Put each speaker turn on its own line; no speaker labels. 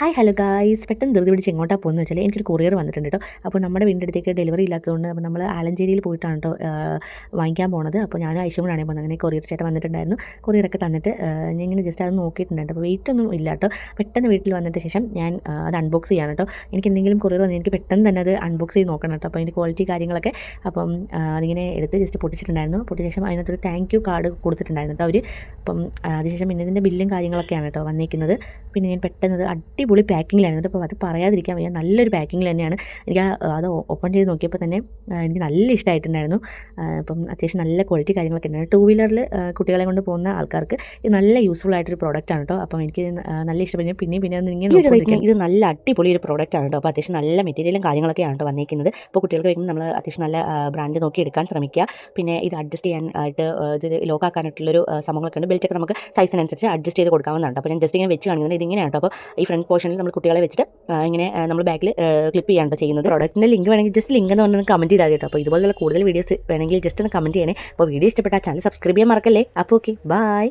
Hi hello guys, പെട്ടെന്ന് ധൃതി പിടിച്ച് എങ്ങോട്ടാണ് പോകുന്നത് വെച്ചാൽ എനിക്കൊരു കൊറിയർ വന്നിട്ടുണ്ട് കേട്ടോ. അപ്പോൾ നമ്മുടെ വീടിൻ്റെ അടുത്തേക്ക് ഡെലിവറി ഇല്ലാത്തതുകൊണ്ട് അപ്പോൾ നമ്മൾ ആലഞ്ചേരിയിൽ പോയിട്ടാണ് കേട്ടോ വാങ്ങിക്കാൻ പോണത്. അപ്പോൾ ഞാനും ഐശ്വര്യമാണ് പോകുന്നത്. അങ്ങനെ കൊറിയർ ചേട്ടൻ വന്നിട്ടുണ്ടായിരുന്നു. കൊറിയറൊക്കെ തന്നിട്ട് ഞാൻ ഇങ്ങനെ ജസ്റ്റ് അത് നോക്കിയിട്ടുണ്ടായിരുന്നു. അപ്പോൾ വെയിറ്റ് ഒന്നും ഇല്ല കേട്ടോ. പെട്ടെന്ന് വീട്ടിൽ വന്നിട്ട് ശേഷം ഞാൻ അത് അൺബോക്സ് ചെയ്യാണ് കേട്ടോ. എനിക്ക് എന്തെങ്കിലും കൊറിയർ വന്നാൽ എനിക്ക് പെട്ടെന്ന് തന്നെ അത് അൺബോക്സ് ചെയ്ത് നോക്കണം കേട്ടോ. അപ്പോൾ അതിൻ്റെ ക്വാളിറ്റി കാര്യങ്ങളൊക്കെ അപ്പം അതിങ്ങനെ എടുത്ത് ജസ്റ്റ് പൊട്ടിച്ചിട്ടുണ്ടായിരുന്നു. പൊട്ടിച്ച ശേഷം അതിനകത്തൊരു താങ്ക് യു കാർഡ് കൊടുത്തിട്ടുണ്ടായിരുന്നു കേട്ടോ അവർ. അപ്പം അതിനുശേഷം പിന്നെ ഇതിൻ്റെ ബില്ലും കാര്യങ്ങളൊക്കെയാണ് കേട്ടോ വന്നിരിക്കുന്നത്. പിന്നെ ഞാൻ പെട്ടെന്ന് അടിപൊളി പാക്കിങ്ങിലായിരുന്നു. അപ്പോൾ അത് പറയാതിരിക്കാൻ വയ്യ, നല്ലൊരു പാക്കിങ്ങിൽ തന്നെയാണ്. എനിക്ക് അത് ഓപ്പൺ ചെയ്ത് നോക്കിയപ്പോൾ തന്നെ എനിക്ക് നല്ല ഇഷ്ടമായിട്ടുണ്ടായിരുന്നു. അപ്പം അത്യാവശ്യം നല്ല ക്വാളിറ്റി കാര്യങ്ങളൊക്കെ ഉണ്ടായിരുന്നു. 2 വീലറിൽ കുട്ടികളെ കൊണ്ട് പോകുന്ന ആൾക്കാർക്ക് ഇത് നല്ല യൂസ്ഫുൾ ആയിട്ടൊരു പ്രോഡക്റ്റാണ് കേട്ടോ. അപ്പം എനിക്ക് നല്ല ഇഷ്ടപ്പെട്ടു. പിന്നെ ഇങ്ങനെ ഇത് നല്ല അടിപൊളി ഒരു പ്രോഡക്റ്റാണ് കേട്ടോ. അപ്പോൾ അത്യാവശ്യം നല്ല മെറ്റീരിയലും കാര്യങ്ങളൊക്കെയാണ് കേട്ടോ വന്നിരിക്കുന്നത്. അപ്പോൾ കുട്ടികൾക്ക് വയ്ക്കുമ്പോൾ നമ്മൾ അത്യാവശ്യം നല്ല ബ്രാൻഡ് നോക്കി എടുക്കാൻ ശ്രമിക്കുക. പിന്നെ ഇത് അഡ്ജസ്റ്റ് ചെയ്യാനായിട്ട് ഇത് ലോക്കാക്കാനായിട്ടുള്ളൊരു സംഭവങ്ങളൊക്കെ ഉണ്ട്. ബെൽറ്റൊക്കെ നമുക്ക് സൈസിനനുസരിച്ച് അഡ്ജസ്റ്റ് ചെയ്ത് കൊടുക്കാവുന്നതാണ്. അപ്പോൾ ഞാൻ ജസ്റ്റ് ഇങ്ങനെ വെച്ച് കാണിക്കുന്നത് ഇതിങ്ങനെയാണ് കേട്ടോ. അപ്പോൾ ഈ ഫ്രണ്ട് പോർഷനിൽ നമ്മൾ കുട്ടികളെ വെച്ചിട്ട് ഇങ്ങനെ നമ്മൾ ബാക്കിൽ ക്ലിപ്പ് ചെയ്യാണ്ട് ചെയ്യുന്നത്. പ്രോഡക്റ്റിൻ്റെ ലിങ്ക് വേണമെങ്കിൽ ജസ്റ്റ് ലിങ്ക് എന്ന് പറഞ്ഞാൽ കമൻറ്റ് ചെയ്താൽ കേട്ടോ. അപ്പോൾ ഇതുപോലുള്ള കൂടുതൽ വീഡിയോസ് വേണമെങ്കിൽ ജസ്റ്റ് ഒന്ന് കമൻറ്റ് ചെയ്യണേ. അപ്പോൾ വീഡിയോ ഇഷ്ടപ്പെട്ട ചാനൽ സബ്സ്ക്രൈബ് ചെയ്യാൻ മറക്കല്ലേ. അപ്പോൾ ഓക്കെ, ബൈ.